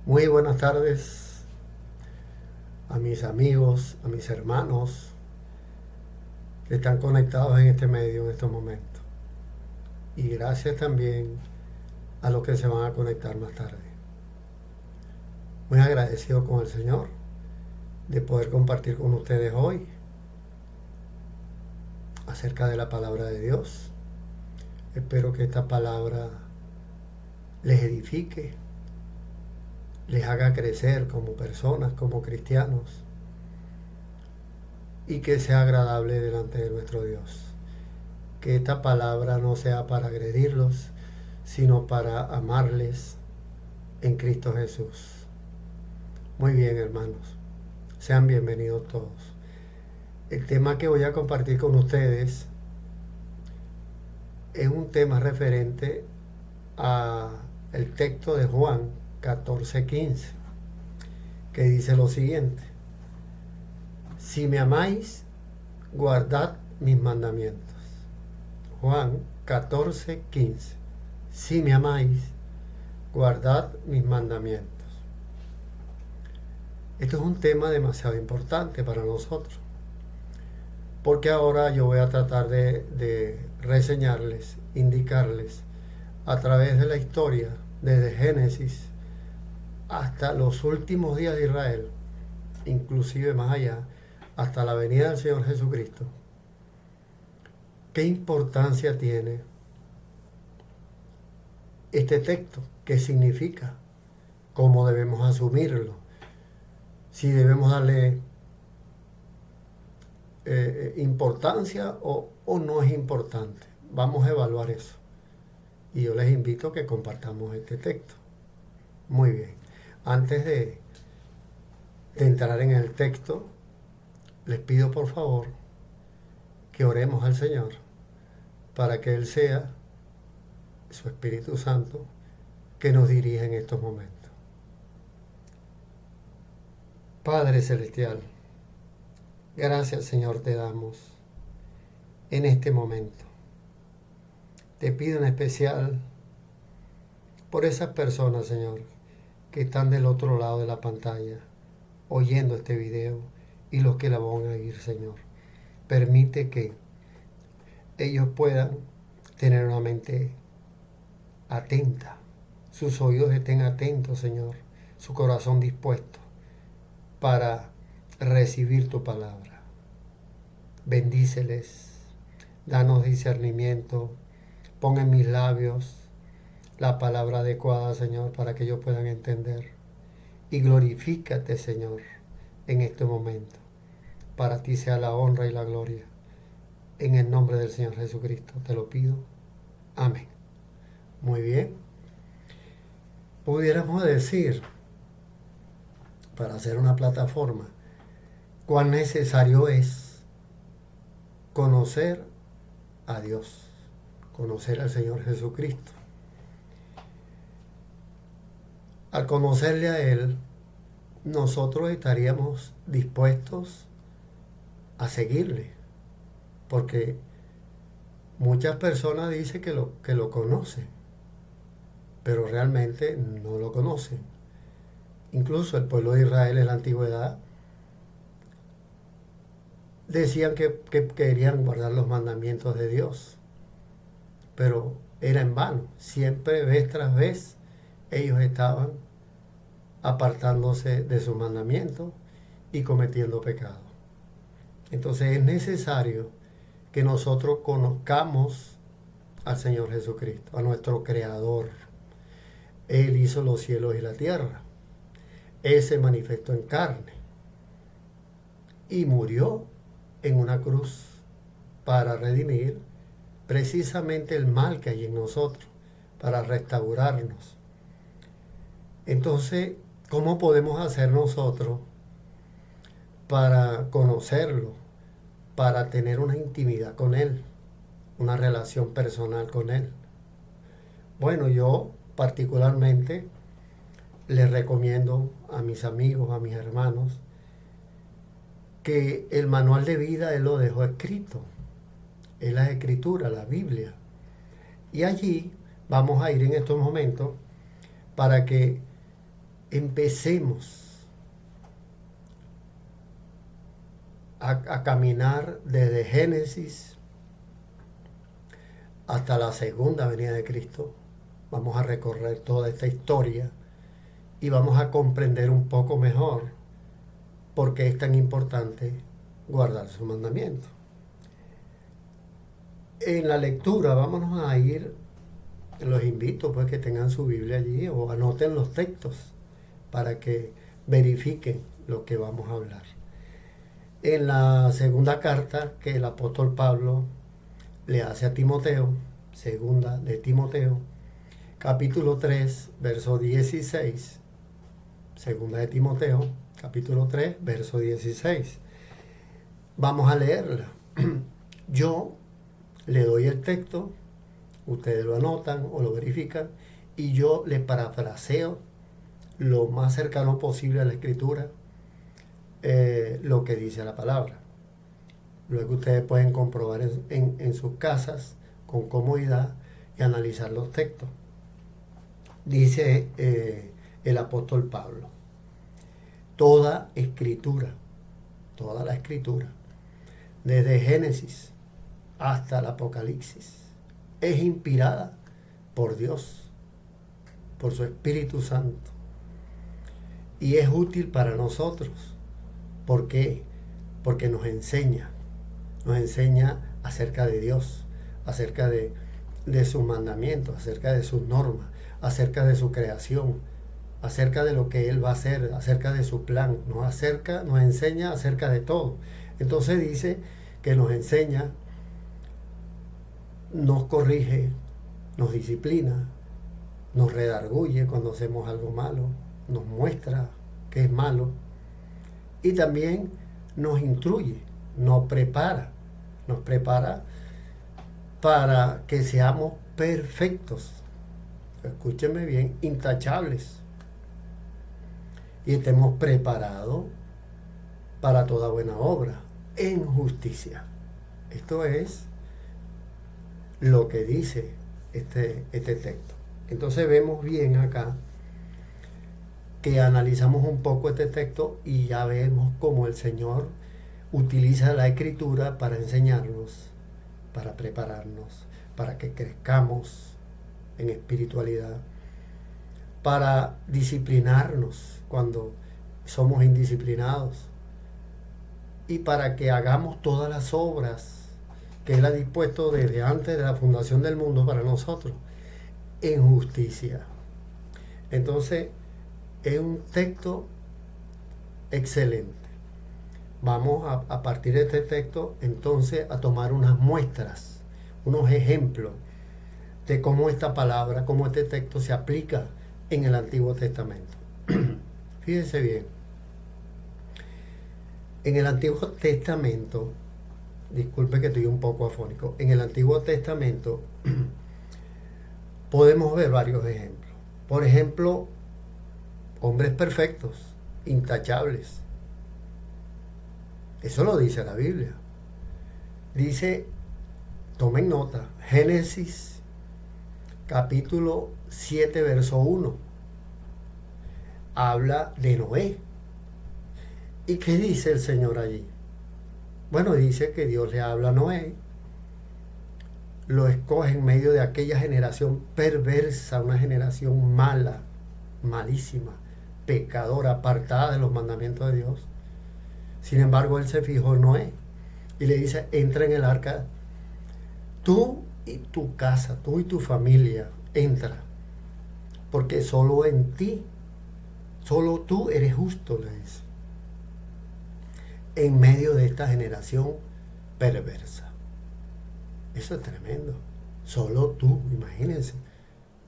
Muy buenas tardes a mis amigos, a mis hermanos que están conectados en este medio en estos momentos. Y gracias también a los que se van a conectar más tarde. Muy agradecido con el Señor de poder compartir con ustedes hoy acerca de la palabra de Dios. Espero que esta palabra les edifique, les haga crecer como personas, como cristianos, y que sea agradable delante de nuestro Dios. Que esta palabra no sea para agredirlos, sino para amarles en Cristo Jesús. Muy bien, hermanos. Sean bienvenidos todos. El tema que voy a compartir con ustedes es un tema referente a el texto de Juan 14:15, que dice lo siguiente: si me amáis, guardad mis mandamientos. Juan 14:15. Si me amáis, guardad mis mandamientos. Esto es un tema demasiado importante para nosotros, porque ahora yo voy a tratar de reseñarles, indicarles a través de la historia, desde Génesis hasta los últimos días de Israel, inclusive más allá, hasta la venida del Señor Jesucristo, qué importancia tiene este texto, qué significa, cómo debemos asumirlo, si debemos darle importancia o no es importante. Vamos a evaluar eso. Y yo les invito a que compartamos este texto. Muy bien. Antes de entrar en el texto, les pido por favor que oremos al Señor para que Él sea su Espíritu Santo que nos dirija en estos momentos. Padre Celestial, gracias Señor te damos en este momento. Te pido en especial por esas personas, Señor, que están del otro lado de la pantalla, oyendo este video, y los que la van a oír, Señor. Permite que ellos puedan tener una mente atenta, sus oídos estén atentos, Señor, su corazón dispuesto para recibir tu palabra. Bendíceles, danos discernimiento, pon en mis labios la palabra adecuada, Señor, para que ellos puedan entender. Y glorifícate, Señor, en este momento. Para ti sea la honra y la gloria. En el nombre del Señor Jesucristo te lo pido. Amén. Muy bien. Pudiéramos decir, para hacer una plataforma, cuán necesario es conocer a Dios, conocer al Señor Jesucristo. Al conocerle a Él, nosotros estaríamos dispuestos a seguirle, porque muchas personas dicen que lo conocen, pero realmente no lo conocen. Incluso el pueblo de Israel en la antigüedad decían que querían guardar los mandamientos de Dios, pero era en vano. Siempre, vez tras vez, ellos estaban apartándose de sus mandamientos y cometiendo pecado. Entonces es necesario que nosotros conozcamos al Señor Jesucristo, a nuestro Creador. Él hizo los cielos y la tierra. Él se manifestó en carne y murió en una cruz para redimir precisamente el mal que hay en nosotros, para restaurarnos. Entonces, ¿cómo podemos hacer nosotros para conocerlo, para tener una intimidad con Él, una relación personal con Él? Bueno, yo particularmente les recomiendo a mis amigos, a mis hermanos, que el manual de vida Él lo dejó escrito en las Escrituras, la Biblia. Y allí vamos a ir en estos momentos para que empecemos a caminar desde Génesis hasta la segunda venida de Cristo. Vamos a recorrer toda esta historia y vamos a comprender un poco mejor por qué es tan importante guardar su mandamiento. En la lectura vámonos a ir, los invito pues que tengan su Biblia allí o anoten los textos para que verifiquen lo que vamos a hablar. En la segunda carta que el apóstol Pablo le hace a Timoteo, segunda de Timoteo, capítulo 3, verso 16, segunda de Timoteo, capítulo 3, verso 16. Vamos a leerla. Yo le doy el texto, ustedes lo anotan o lo verifican, y yo le parafraseo lo más cercano posible a la escritura, lo que dice la palabra. Luego ustedes pueden comprobar en sus casas con comodidad y analizar los textos. Dice el apóstol Pablo, toda la escritura, desde Génesis hasta el Apocalipsis, es inspirada por Dios, por su Espíritu Santo, y es útil para nosotros. ¿Por qué? Porque nos enseña acerca de Dios, acerca de sus mandamientos, acerca de sus normas, acerca de su creación, acerca de lo que Él va a hacer, acerca de su plan, nos enseña acerca de todo. Entonces dice que nos enseña, nos corrige, nos disciplina, nos redarguye cuando hacemos algo malo, nos muestra que es malo y también nos instruye, nos prepara para que seamos perfectos, escúchenme bien, intachables, y estemos preparados para toda buena obra en justicia. Esto es lo que dice este texto. Entonces vemos bien acá que analizamos un poco este texto y ya vemos cómo el Señor utiliza la escritura para enseñarnos, para prepararnos, para que crezcamos en espiritualidad, para disciplinarnos cuando somos indisciplinados y para que hagamos todas las obras que Él ha dispuesto desde antes de la fundación del mundo para nosotros en justicia. Entonces es un texto excelente. Vamos a partir de este texto entonces a tomar unas muestras, unos ejemplos de cómo esta palabra, cómo este texto se aplica en el Antiguo Testamento. Fíjense bien, en el Antiguo Testamento, disculpe que estoy un poco afónico, en el Antiguo Testamento podemos ver varios ejemplos. Por ejemplo, hombres perfectos, intachables. Eso lo dice la Biblia. Dice, tomen nota, Génesis capítulo 7, verso 1. Habla de Noé. ¿Y qué dice el Señor allí? Bueno, dice que Dios le habla a Noé, lo escoge en medio de aquella generación perversa, una generación mala, malísima, pecadora, apartada de los mandamientos de Dios. Sin embargo, Él se fijó en Noé y le dice, entra en el arca, tú y tu casa, tú y tu familia, entra, porque solo en ti, solo tú eres justo, le dice, en medio de esta generación perversa. Eso es tremendo. Solo tú, imagínense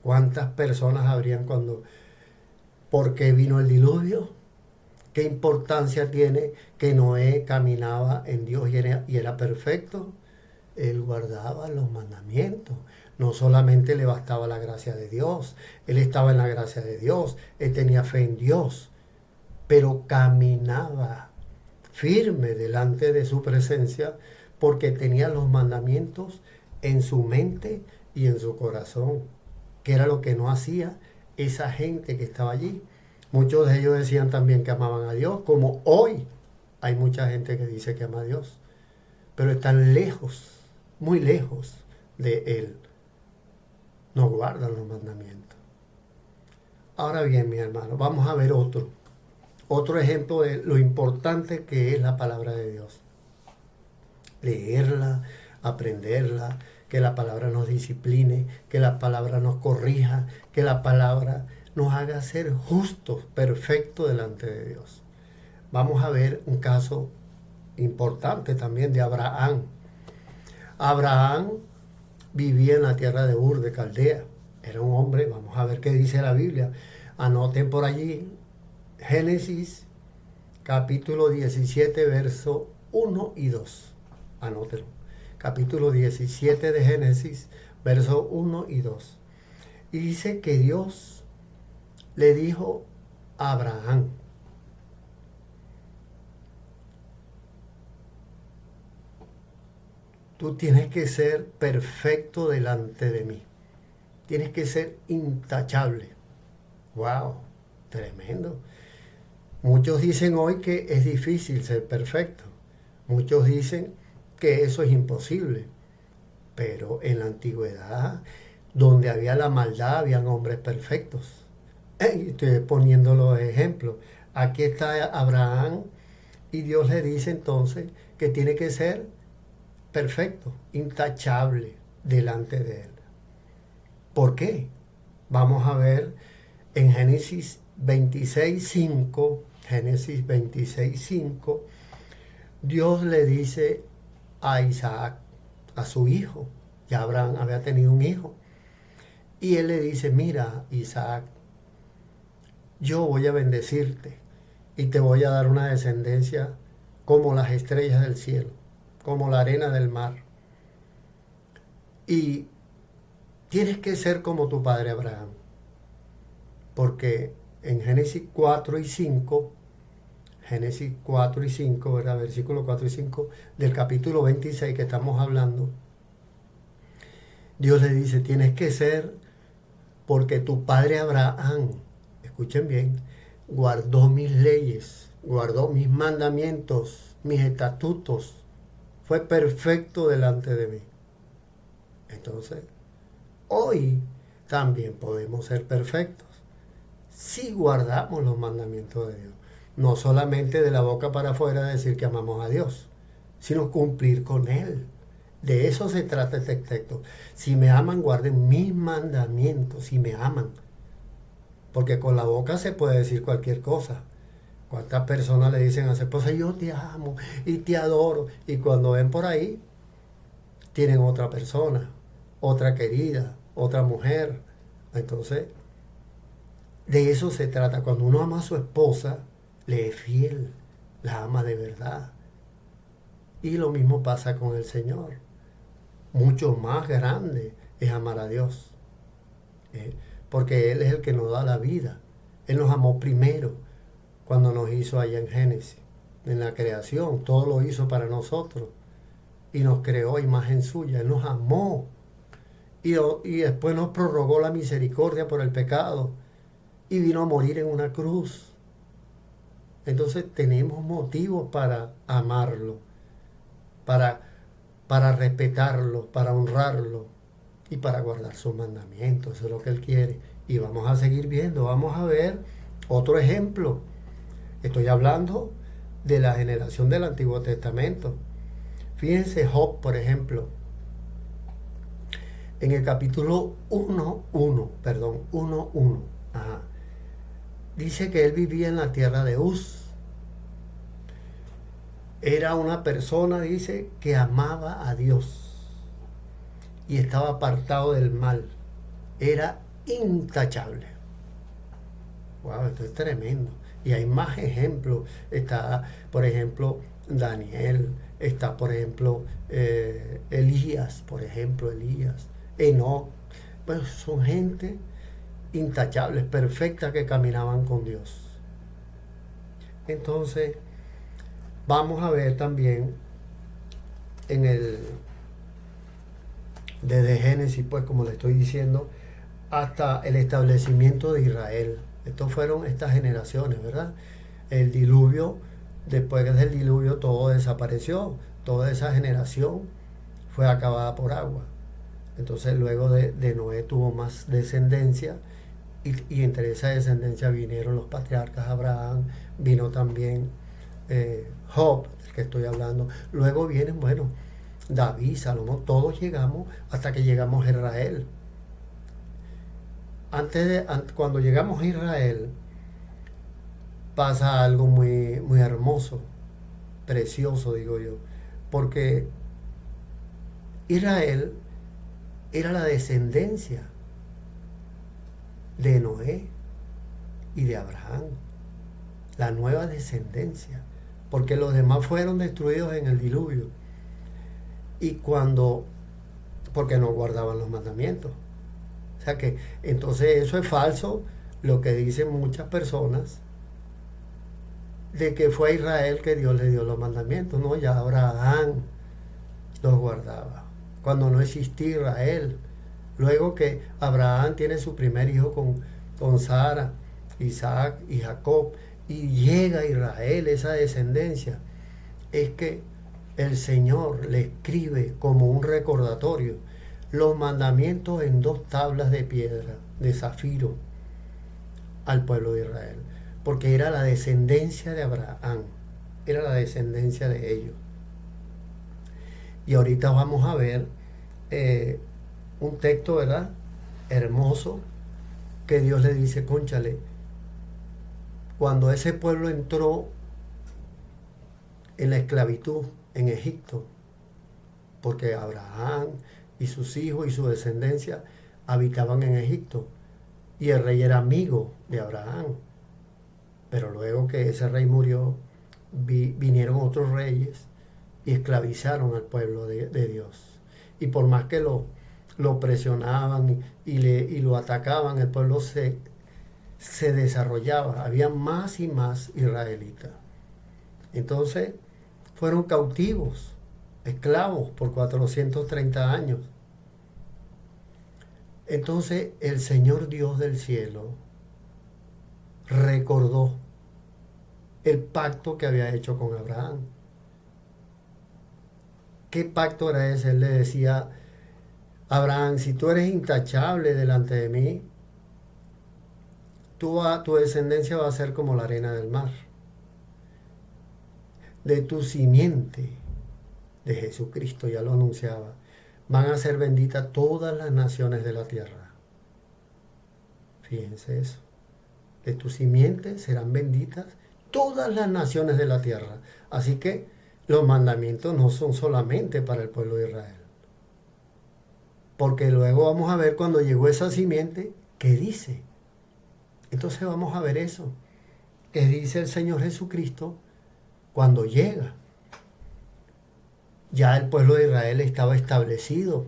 cuántas personas habrían ¿por qué vino el diluvio? ¿Qué importancia tiene que Noé caminaba en Dios y era perfecto? Él guardaba los mandamientos. No solamente le bastaba la gracia de Dios, él estaba en la gracia de Dios, él tenía fe en Dios, pero caminaba firme delante de su presencia porque tenía los mandamientos en su mente y en su corazón, que era lo que no hacía esa gente que estaba allí. Muchos de ellos decían también que amaban a Dios, como hoy hay mucha gente que dice que ama a Dios, pero están lejos, muy lejos de Él. No guardan los mandamientos. Ahora bien, mi hermano, vamos a ver otro ejemplo de lo importante que es la palabra de Dios. Leerla, aprenderla, que la palabra nos discipline, que la palabra nos corrija, que la palabra nos haga ser justos, perfectos delante de Dios. Vamos a ver un caso importante también de Abraham. Abraham vivía en la tierra de Ur de Caldea. Era un hombre, vamos a ver qué dice la Biblia. Anoten por allí Génesis capítulo 17, verso 1 y 2. Anótenlo. Capítulo 17 de Génesis, verso 1 y 2. Y dice que Dios le dijo a Abraham: tú tienes que ser perfecto delante de mí. Tienes que ser intachable. ¡Wow! Tremendo. Muchos dicen hoy que es difícil ser perfecto. Muchos dicen que eso es imposible. Pero en la antigüedad, donde había la maldad, habían hombres perfectos. Estoy poniendo los ejemplos. Aquí está Abraham y Dios le dice entonces que tiene que ser perfecto, intachable delante de Él. ¿Por qué? Vamos a ver en Génesis 26:5, Génesis 26:5, Dios le dice a Isaac, a su hijo, ya Abraham había tenido un hijo, y él le dice: mira, Isaac, yo voy a bendecirte y te voy a dar una descendencia como las estrellas del cielo, como la arena del mar. Y tienes que ser como tu padre Abraham. Porque en Génesis 4 y 5, Génesis 4 y 5, ¿verdad? Versículos 4 y 5 del capítulo 26 que estamos hablando, Dios le dice: tienes que ser porque tu padre Abraham, escuchen bien, guardó mis leyes, guardó mis mandamientos, mis estatutos, fue perfecto delante de mí. Entonces, hoy también podemos ser perfectos si guardamos los mandamientos de Dios. No solamente de la boca para afuera decir que amamos a Dios, sino cumplir con Él. De eso se trata este texto. Si me aman, guarden mis mandamientos, si me aman. Porque con la boca se puede decir cualquier cosa. ¿Cuántas personas le dicen a su esposa: yo te amo y te adoro? Y cuando ven por ahí, tienen otra persona, otra querida, otra mujer. Entonces, de eso se trata. Cuando uno ama a su esposa, le es fiel, la ama de verdad. Y lo mismo pasa con el Señor. Mucho más grande es amar a Dios. Porque Él es el que nos da la vida. Él nos amó primero cuando nos hizo allá en Génesis. En la creación, todo lo hizo para nosotros. Y nos creó a imagen suya. Él nos amó. Y después nos prorrogó la misericordia por el pecado. Y vino a morir en una cruz. Entonces tenemos motivos para amarlo, para respetarlo, para honrarlo y para guardar sus mandamientos. Eso es lo que Él quiere. Y vamos a seguir viendo. Vamos a ver otro ejemplo. Estoy hablando de la generación del Antiguo Testamento. Fíjense Job, por ejemplo. En el capítulo 1:1. Dice que él vivía en la tierra de Uz. Era una persona, dice, que amaba a Dios y estaba apartado del mal. Era intachable. Wow, esto es tremendo. Y hay más ejemplos. Está, por ejemplo, Daniel. Está, por ejemplo, Elías. Enoc. Pues son gente intachables, perfectas, que caminaban con Dios. Entonces, vamos a ver también desde Génesis, pues como le estoy diciendo, hasta el establecimiento de Israel. Estos fueron estas generaciones, ¿verdad? El diluvio, después del diluvio todo desapareció, toda esa generación fue acabada por agua. Entonces luego de Noé tuvo más descendencia y entre esa descendencia vinieron los patriarcas Abraham, vino también Job, del que estoy hablando. Luego vienen, bueno, David, Salomón, todos llegamos hasta que llegamos a Israel. Cuando llegamos a Israel pasa algo muy, muy hermoso, precioso digo yo, porque Israel era la descendencia de Noé y de Abraham, la nueva descendencia, porque los demás fueron destruidos en el diluvio y porque no guardaban los mandamientos. O sea que entonces eso es falso, lo que dicen muchas personas, de que fue a Israel que Dios le dio los mandamientos. No, ya Abraham los guardaba cuando no existía Israel. Luego que Abraham tiene su primer hijo con Sara, Isaac y Jacob, y llega a Israel, esa descendencia, es que el Señor le escribe como un recordatorio los mandamientos en 2 tablas de piedra, de zafiro, al pueblo de Israel, porque era la descendencia de Abraham, era la descendencia de ellos. Y ahorita vamos a ver un texto, ¿verdad? Hermoso, que Dios le dice, cónchale, cuando ese pueblo entró en la esclavitud en Egipto, porque Abraham y sus hijos y su descendencia habitaban en Egipto, y el rey era amigo de Abraham. Pero luego que ese rey murió, vinieron otros reyes y esclavizaron al pueblo de Dios. Y por más que lo presionaban y lo atacaban, el pueblo se desarrollaba. Había más y más israelitas. Entonces fueron cautivos, esclavos por 430 años. Entonces el Señor Dios del cielo recordó el pacto que había hecho con Abraham. ¿Qué pacto era ese? Él le decía, Abraham, si tú eres intachable delante de mí, tu descendencia va a ser como la arena del mar. De tu simiente, de Jesucristo, ya lo anunciaba, van a ser benditas todas las naciones de la tierra. Fíjense eso. De tu simiente serán benditas todas las naciones de la tierra. Así que los mandamientos no son solamente para el pueblo de Israel. Porque luego vamos a ver cuando llegó esa simiente, ¿qué dice? Entonces vamos a ver eso. ¿Qué dice el Señor Jesucristo cuando llega? Ya el pueblo de Israel estaba establecido.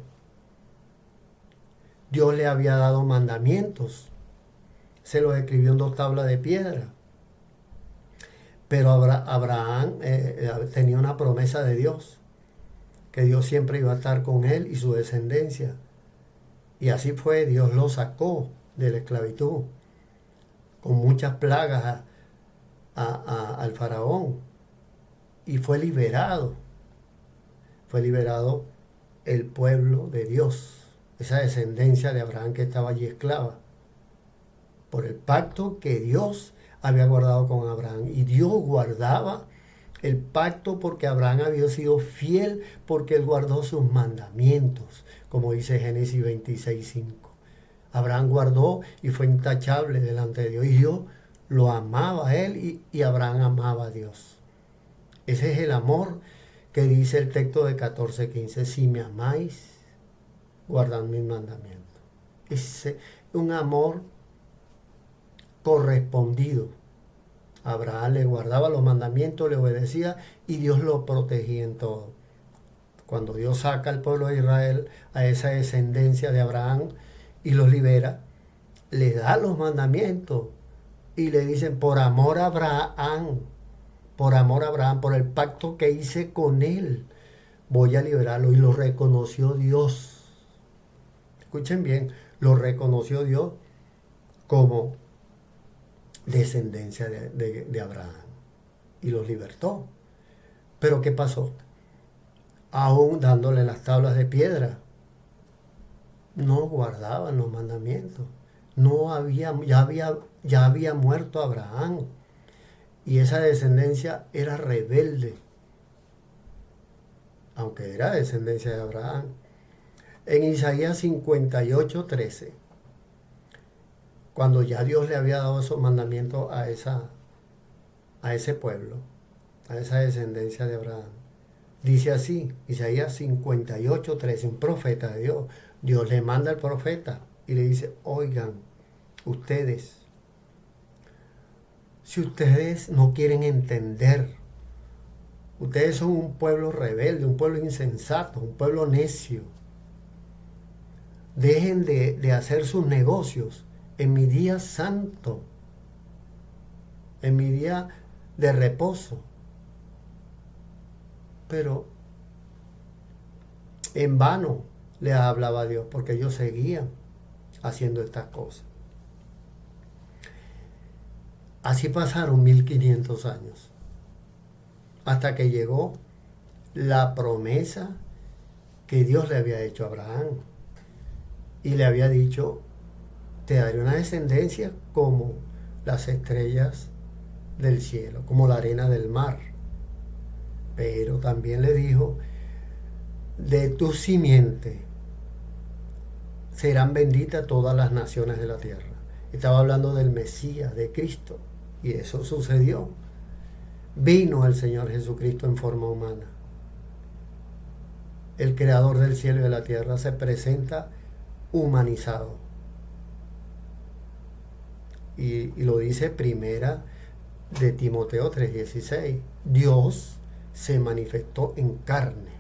Dios le había dado mandamientos. Se los escribió en 2 tablas de piedra. Pero Abraham tenía una promesa de Dios, que Dios siempre iba a estar con él y su descendencia. Y así fue, Dios lo sacó de la esclavitud, con muchas plagas al faraón, y fue liberado el pueblo de Dios, esa descendencia de Abraham que estaba allí esclava, por el pacto que Dios había guardado con Abraham. Y Dios guardaba el pacto porque Abraham había sido fiel, porque él guardó sus mandamientos, como dice Génesis 26:5. Abraham guardó y fue intachable delante de Dios, y Dios lo amaba a él y Abraham amaba a Dios. Ese es el amor que dice el texto de 14:15, si me amáis, guardad mis mandamientos. Es un amor correspondido. Abraham le guardaba los mandamientos, le obedecía y Dios lo protegía en todo. Cuando Dios saca al pueblo de Israel, a esa descendencia de Abraham, y los libera, le da los mandamientos y le dicen, por amor a Abraham, por el pacto que hice con él, voy a liberarlo. Y lo reconoció Dios. Escuchen bien, lo reconoció Dios como descendencia de Abraham y los libertó. Pero ¿qué pasó? Aún dándole las tablas de piedra, no guardaban los mandamientos. No había, ya había muerto Abraham. Y esa descendencia era rebelde, aunque era descendencia de Abraham. En Isaías 58:13, cuando ya Dios le había dado esos mandamientos a ese pueblo, a esa descendencia de Abraham, dice así, Isaías 58:13, un profeta de Dios. Dios le manda al profeta y le dice, oigan, ustedes, si ustedes no quieren entender, ustedes son un pueblo rebelde, un pueblo insensato, un pueblo necio. Dejen de hacer sus negocios en mi día santo, en mi día de reposo. Pero en vano les hablaba Dios, porque ellos seguían haciendo estas cosas. Así pasaron 1500 años, hasta que llegó la promesa que Dios le había hecho a Abraham. Y le había dicho, te daré una descendencia como las estrellas del cielo, como la arena del mar. Pero también le dijo, de tu simiente serán benditas todas las naciones de la tierra. Estaba hablando del Mesías, de Cristo. Y eso sucedió. Vino el Señor Jesucristo en forma humana. El creador del cielo y de la tierra se presenta humanizado. Y lo dice primera de Timoteo 3:16. Dios se manifestó en carne.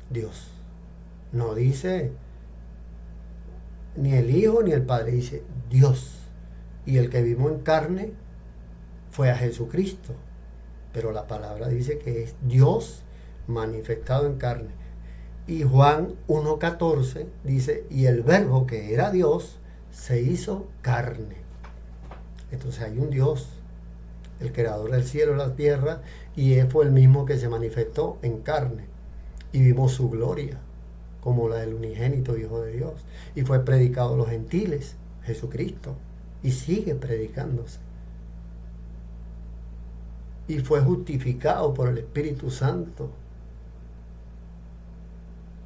Dios. No dice ni el Hijo ni el Padre, dice Dios. Y el que vimos en carne fue a Jesucristo. Pero la palabra dice que es Dios manifestado en carne. Y Juan 1:14 dice, y el verbo que era Dios se hizo carne. Entonces hay un Dios, el creador del cielo y la tierra, y él fue el mismo que se manifestó en carne. Y vimos su gloria, como la del unigénito Hijo de Dios. Y fue predicado a los gentiles, Jesucristo, y sigue predicándose. Y fue justificado por el Espíritu Santo,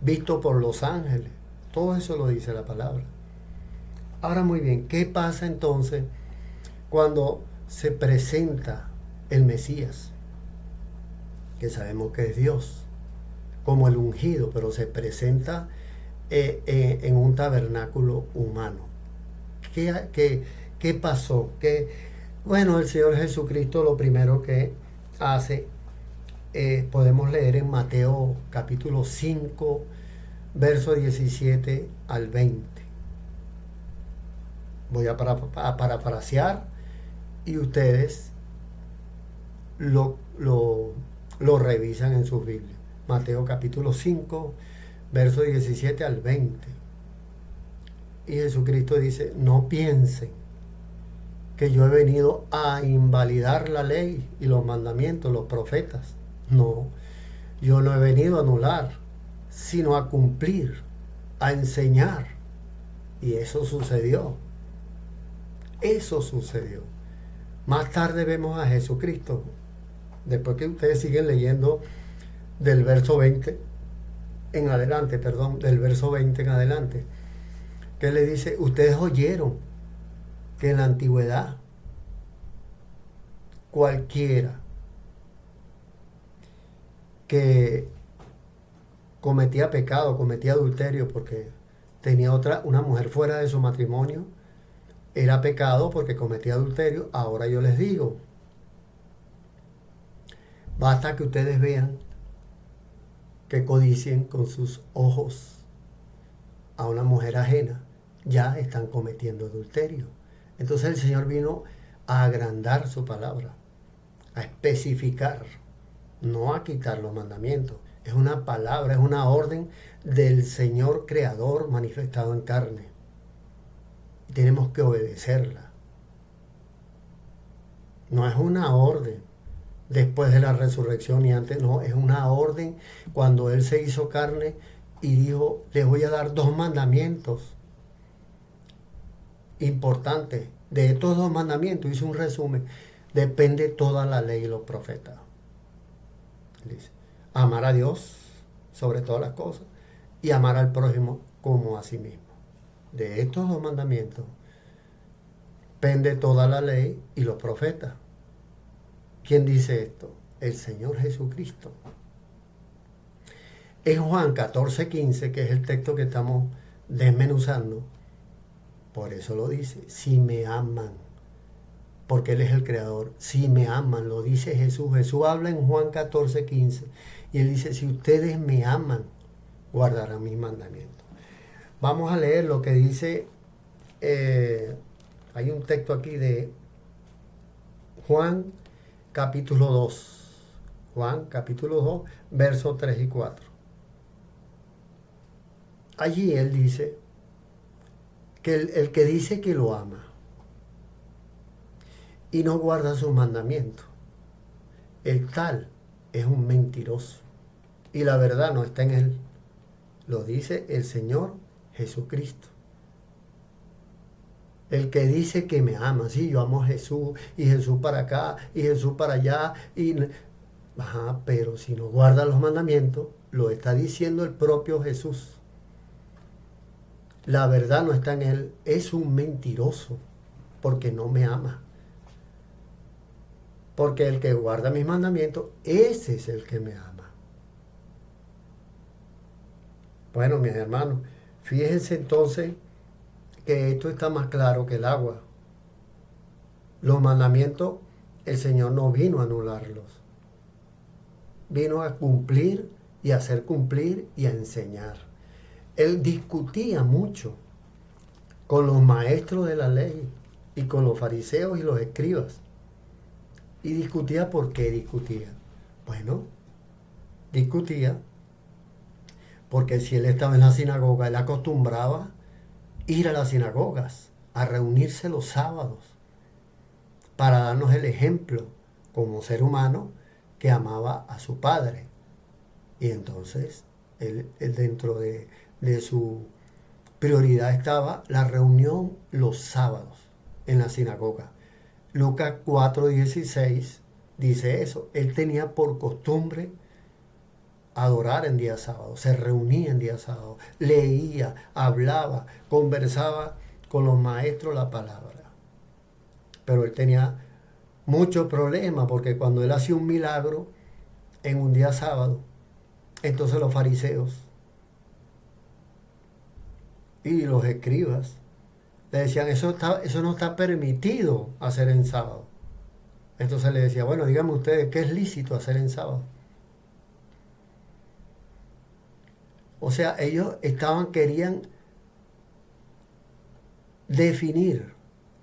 visto por los ángeles. Todo eso lo dice la palabra. Ahora muy bien, ¿qué pasa entonces cuando se presenta el Mesías? Que sabemos que es Dios, como el ungido, pero se presenta en un tabernáculo humano. ¿Qué pasó? Bueno, el Señor Jesucristo lo primero que hace, podemos leer en Mateo capítulo 5, verso 17 al 20. Voy a parafrasear y ustedes lo revisan en sus Biblias. Mateo capítulo 5, verso 17 al 20. Y Jesucristo dice, no piensen que yo he venido a invalidar la ley y los mandamientos, los profetas. No, yo no he venido a anular, sino a cumplir, a enseñar. Y eso sucedió. Eso sucedió. Más tarde vemos a Jesucristo, después que ustedes siguen leyendo del verso 20 en adelante, del verso 20 en adelante, que le dice, ustedes oyeron que en la antigüedad cualquiera que cometía pecado, cometía adulterio porque tenía una mujer fuera de su matrimonio, era pecado porque cometía adulterio. Ahora yo les digo, basta que ustedes vean que codicien con sus ojos a una mujer ajena, ya están cometiendo adulterio. Entonces el Señor vino a agrandar su palabra, a especificar, no a quitar los mandamientos. Es una palabra, es una orden del Señor Creador manifestado en carne. Tenemos que obedecerla. No es una orden después de la resurrección y antes, no, es una orden cuando Él se hizo carne y dijo, les voy a dar 2 mandamientos importantes. De estos 2 mandamientos, hice un resumen, depende toda la ley y los profetas. Dice, amar a Dios sobre todas las cosas y amar al prójimo como a sí mismo. De estos 2 mandamientos depende toda la ley y los profetas. ¿Quién dice esto? El Señor Jesucristo. En Juan 14:15, que es el texto que estamos desmenuzando, por eso lo dice, si me aman, porque Él es el creador, si me aman, lo dice Jesús. Jesús habla en Juan 14:15 y Él dice, si ustedes me aman, guardarán mis mandamientos. Vamos a leer lo que dice, hay un texto aquí de Juan capítulo 2, Juan capítulo 2, versos 3 y 4. Allí Él dice que el que dice que lo ama y no guarda sus mandamientos, el tal es un mentiroso y la verdad no está en él. Lo dice el Señor Jesucristo. El que dice que me ama, sí, yo amo a Jesús y Jesús para acá y Jesús para allá, pero si no guarda los mandamientos, lo está diciendo el propio Jesús. La verdad no está en él, es un mentiroso porque no me ama. Porque el que guarda mis mandamientos, ese es el que me ama. Bueno, mis hermanos, fíjense entonces que esto está más claro que el agua. Los mandamientos, el Señor no vino a anularlos. Vino a cumplir y a hacer cumplir y a enseñar. Él discutía mucho con los maestros de la ley y con los fariseos y los escribas. Y discutía. ¿Por qué discutía? Bueno, discutía porque si él estaba en la sinagoga, él acostumbraba ir a las sinagogas, a reunirse los sábados, para darnos el ejemplo como ser humano que amaba a su padre. Y entonces, él dentro de su prioridad estaba la reunión los sábados en la sinagoga. Lucas 4:16 dice eso. Él tenía por costumbre adorar en día sábado, se reunía en día sábado, leía, hablaba, conversaba con los maestros la palabra. Pero él tenía muchos problemas porque cuando él hacía un milagro en un día sábado, entonces los fariseos y los escribas le decían, eso no está permitido hacer en sábado. Entonces le decía, bueno, díganme ustedes, ¿qué es lícito hacer en sábado? O sea, ellos querían definir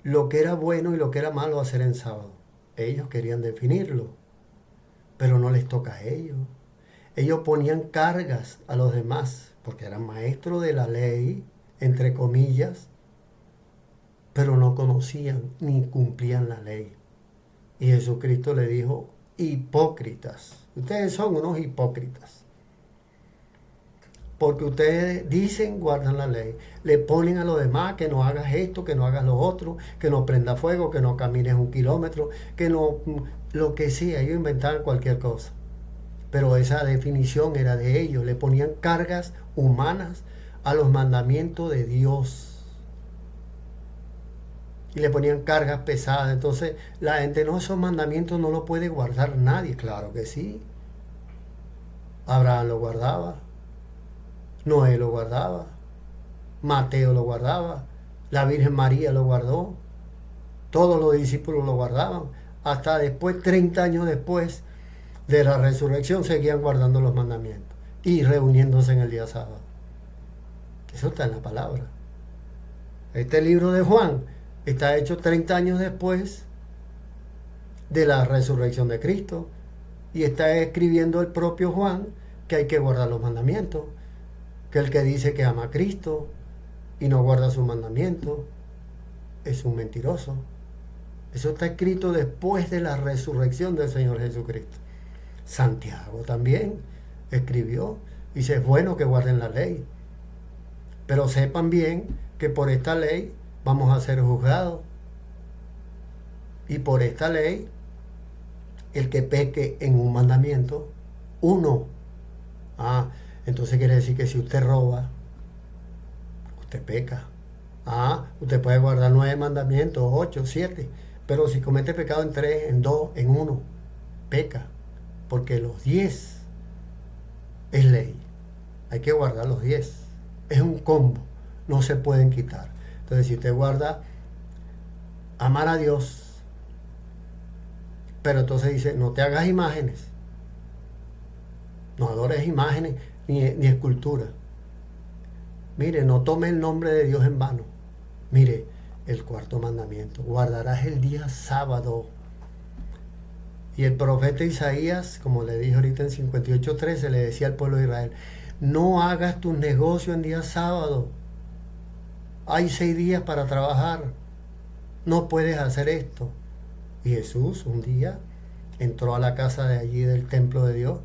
lo que era bueno y lo que era malo hacer en sábado. Ellos querían definirlo, pero no les toca a ellos. Ellos ponían cargas a los demás, porque eran maestros de la ley, entre comillas, pero no conocían ni cumplían la ley. Y Jesucristo le dijo, hipócritas, ustedes son unos hipócritas. Porque ustedes dicen, guardan la ley, le ponen a los demás que no hagas esto, que no hagas lo otro, que no prenda fuego, que no camines 1 kilómetro, que no, lo que sea, ellos inventaban cualquier cosa. Pero esa definición era de ellos, le ponían cargas humanas a los mandamientos de Dios. Y le ponían cargas pesadas. Entonces la gente, no, esos mandamientos no los puede guardar nadie. Claro que sí. Abraham lo guardaba. Noé lo guardaba. Mateo lo guardaba. La Virgen María lo guardó. Todos los discípulos lo guardaban. Hasta después, 30 años después de la resurrección, seguían guardando los mandamientos. Y reuniéndose en el día sábado. Eso está en la palabra. Este libro de Juan está hecho 30 años después de la resurrección de Cristo. Y está escribiendo el propio Juan que hay que guardar los mandamientos. Que el que dice que ama a Cristo y no guarda sus mandamientos es un mentiroso. Eso está escrito después de la resurrección del Señor Jesucristo. Santiago también escribió, dice, es bueno que guarden la ley, pero sepan bien que por esta ley vamos a ser juzgados. Y por esta ley, el que peque en un mandamiento, uno. Entonces quiere decir que si usted roba, usted peca. Usted puede guardar 9 mandamientos, 8, 7, pero si comete pecado en 3, en 2, en 1, peca. Porque los 10 es ley. Hay que guardar los 10. Es un combo, no se pueden quitar. Entonces si usted guarda amar a Dios, pero entonces dice, no te hagas imágenes, no adores imágenes ni escultura. Mire, no tome el nombre de Dios en vano. Mire, el 4.º mandamiento, guardarás el día sábado. Y el profeta Isaías, como le dije ahorita en 58:13, le decía al pueblo de Israel, no hagas tus negocios en día sábado. Hay 6 días para trabajar. No puedes hacer esto. Y Jesús un día entró a la casa de allí del templo de Dios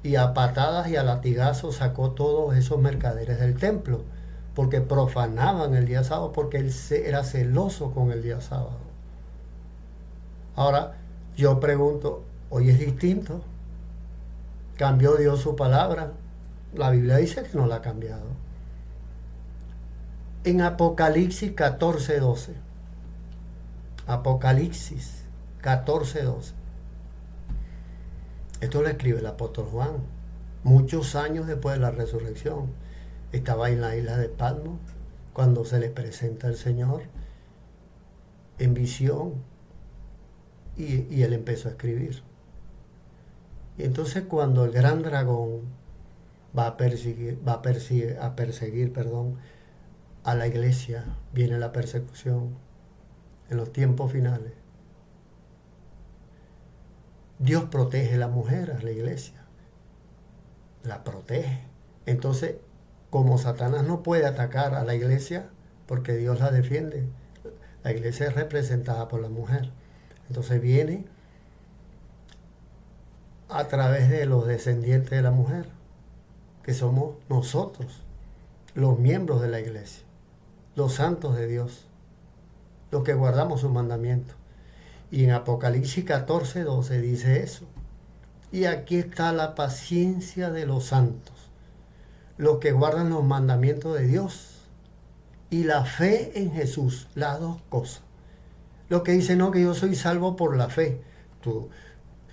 y a patadas y a latigazos sacó todos esos mercaderes del templo, porque profanaban el día sábado, porque él era celoso con el día sábado. Ahora, yo pregunto, ¿hoy es distinto? ¿Cambió Dios su palabra? La Biblia dice que no la ha cambiado. En Apocalipsis 14:12. Apocalipsis 14:12. Esto lo escribe el apóstol Juan, muchos años después de la resurrección. Estaba en la isla de Patmos cuando se le presenta el Señor en visión y él empezó a escribir. Y entonces cuando el gran dragón va a perseguir a la iglesia, viene la persecución en los tiempos finales. Dios protege a la mujer, a la iglesia. La protege. Entonces, como Satanás no puede atacar a la iglesia, porque Dios la defiende, la iglesia es representada por la mujer. Entonces viene a través de los descendientes de la mujer, que somos nosotros, los miembros de la iglesia, los santos de Dios, los que guardamos sus mandamientos. Y en Apocalipsis 14:12 dice eso. Y aquí está la paciencia de los santos, los que guardan los mandamientos de Dios y la fe en Jesús, las dos cosas. Los que dicen, no, que yo soy salvo por la fe.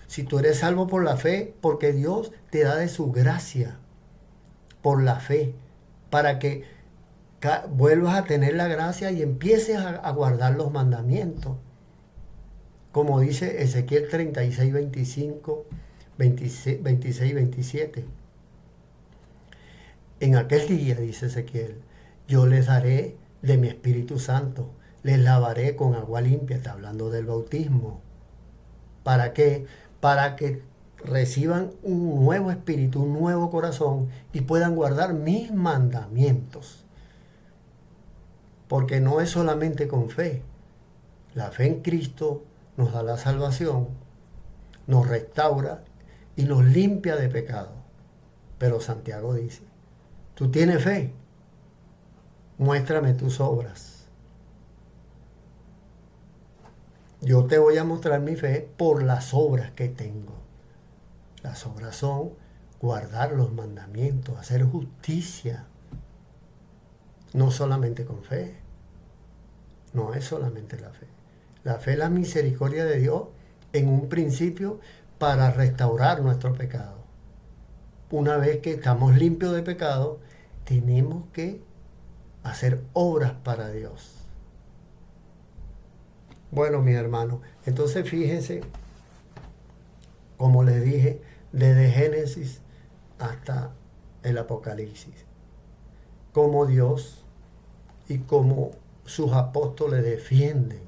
Si tú eres salvo por la fe, porque Dios te da de su gracia, por la fe, para que vuelvas a tener la gracia y empieces a guardar los mandamientos. Como dice Ezequiel 36:25, 26, 27. En aquel día, dice Ezequiel, yo les daré de mi Espíritu Santo, les lavaré con agua limpia, está hablando del bautismo. ¿Para qué? Para que reciban un nuevo espíritu, un nuevo corazón y puedan guardar mis mandamientos. Porque no es solamente con fe. La fe en Cristo nos da la salvación, nos restaura y nos limpia de pecado. Pero Santiago dice, ¿tú tienes fe? Muéstrame tus obras. Yo te voy a mostrar mi fe por las obras que tengo. Las obras son guardar los mandamientos, hacer justicia. No solamente con fe. No es solamente la fe. La fe es la misericordia de Dios en un principio para restaurar nuestro pecado. Una vez que estamos limpios de pecado, tenemos que hacer obras para Dios. Bueno, mis hermanos, entonces fíjense, como les dije, desde Génesis hasta el Apocalipsis, cómo Dios y cómo sus apóstoles defienden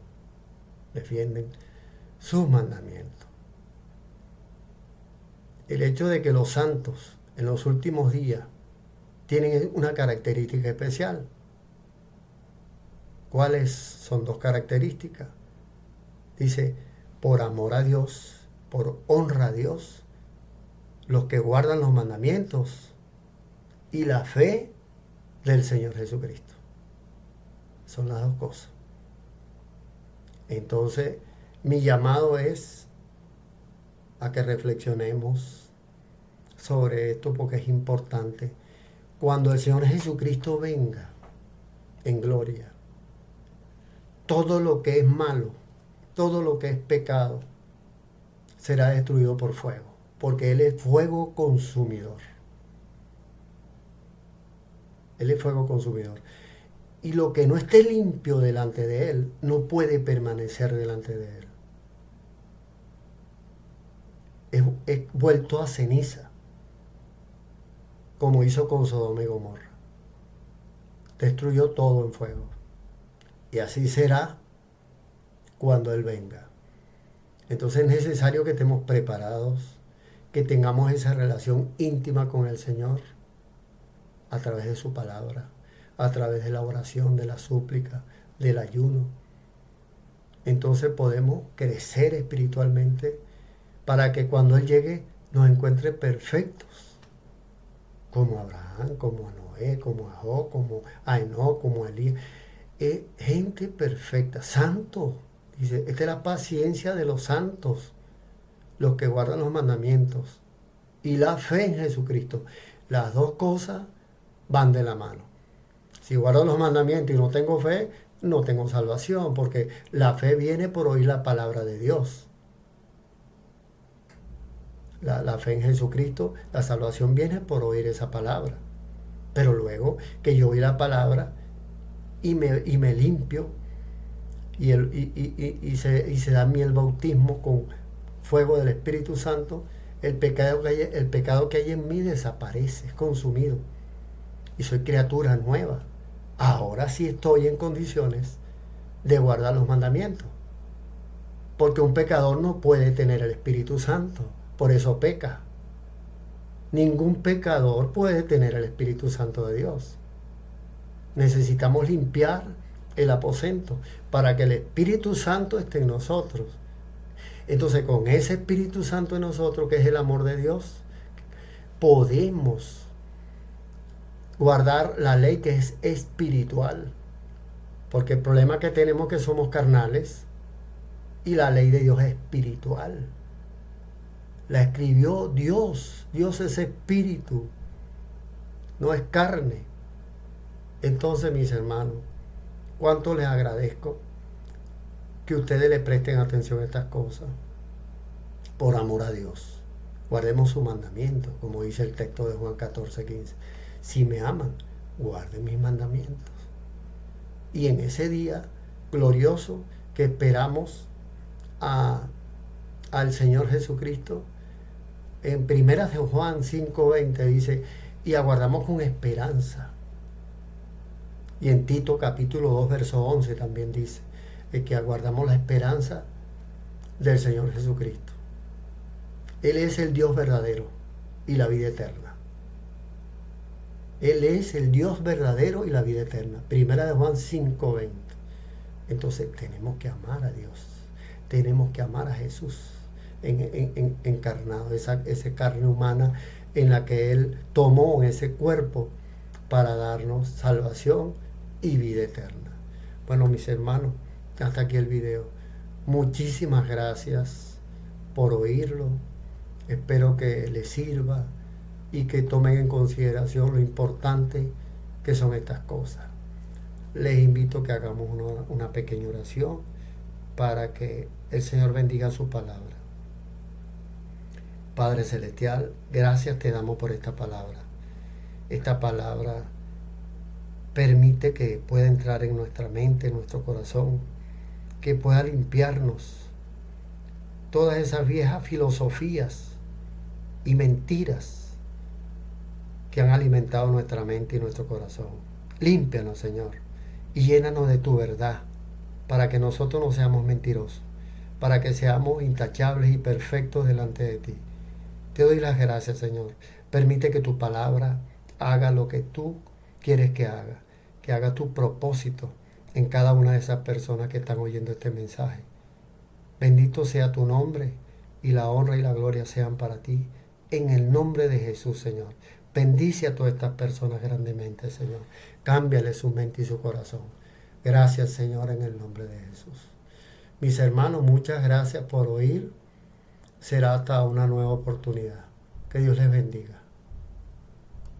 sus mandamientos. El hecho de que los santos en los últimos días tienen una característica especial. ¿Cuáles son 2 características? Dice, por amor a Dios, por honra a Dios, los que guardan los mandamientos y la fe del Señor Jesucristo. Son las dos cosas. Entonces, mi llamado es a que reflexionemos sobre esto porque es importante. Cuando el Señor Jesucristo venga en gloria, todo lo que es malo, todo lo que es pecado, será destruido por fuego, porque Él es fuego consumidor. Él es fuego consumidor. Y lo que no esté limpio delante de Él, no puede permanecer delante de Él. Es vuelto a ceniza, como hizo con Sodoma y Gomorra. Destruyó todo en fuego. Y así será cuando Él venga. Entonces es necesario que estemos preparados, que tengamos esa relación íntima con el Señor a través de su palabra, a través de la oración, de la súplica, del ayuno. Entonces podemos crecer espiritualmente para que cuando Él llegue nos encuentre perfectos, como Abraham, como a Noé, como a Job, como a Enoc, como a Elías. Gente perfecta, santos. Dice, esta es la paciencia de los santos, los que guardan los mandamientos y la fe en Jesucristo. Las dos cosas van de la mano. Si guardo los mandamientos y no tengo fe, no tengo salvación, porque la fe viene por oír la palabra de Dios. La fe en Jesucristo, la salvación viene por oír esa palabra. Pero luego que yo oí la palabra y me limpio, y se da a mí el bautismo con fuego del Espíritu Santo, el pecado que hay en mí desaparece, es consumido. Y soy criatura nueva. Ahora sí estoy en condiciones de guardar los mandamientos. Porque un pecador no puede tener el Espíritu Santo, por eso peca. Ningún pecador puede tener el Espíritu Santo de Dios. Necesitamos limpiar el aposento para que el Espíritu Santo esté en nosotros. Entonces, con ese Espíritu Santo en nosotros, que es el amor de Dios, podemos guardar la ley que es espiritual. Porque el problema que tenemos es que somos carnales y la ley de Dios es espiritual. La escribió Dios. Dios es espíritu, no es carne. Entonces, mis hermanos, cuánto les agradezco que ustedes le presten atención a estas cosas. Por amor a Dios, guardemos su mandamiento, como dice el texto de Juan 14:15. Si me aman, guarden mis mandamientos. Y en ese día glorioso que esperamos al Señor Jesucristo, en 1 de Juan 5:20 dice, y aguardamos con esperanza. Y en Tito capítulo 2 verso 11 también dice que aguardamos la esperanza del Señor Jesucristo. Él es el Dios verdadero y la vida eterna. Él es el Dios verdadero y la vida eterna. 1 de Juan 5:20. Entonces tenemos que amar a Dios. Tenemos que amar a Jesús encarnado, esa carne humana en la que Él tomó ese cuerpo para darnos salvación y vida eterna. Bueno, mis hermanos, hasta aquí el video. Muchísimas gracias por oírlo. Espero que les sirva y que tomen en consideración lo importante que son estas cosas. Les invito a que hagamos una pequeña oración para que el Señor bendiga su palabra. Padre Celestial, gracias te damos por esta palabra. Esta palabra permite que pueda entrar en nuestra mente, en nuestro corazón, que pueda limpiarnos todas esas viejas filosofías y mentiras que han alimentado nuestra mente y nuestro corazón. Límpianos, Señor, y llénanos de tu verdad, para que nosotros no seamos mentirosos, para que seamos intachables y perfectos delante de ti. Te doy las gracias, Señor. Permite que tu palabra haga lo que tú quieres que haga tu propósito en cada una de esas personas que están oyendo este mensaje. Bendito sea tu nombre y la honra y la gloria sean para ti. En el nombre de Jesús, Señor. Bendice a todas estas personas grandemente, Señor. Cámbiale su mente y su corazón. Gracias, Señor, en el nombre de Jesús. Mis hermanos, muchas gracias por oír. Será hasta una nueva oportunidad. Que Dios les bendiga.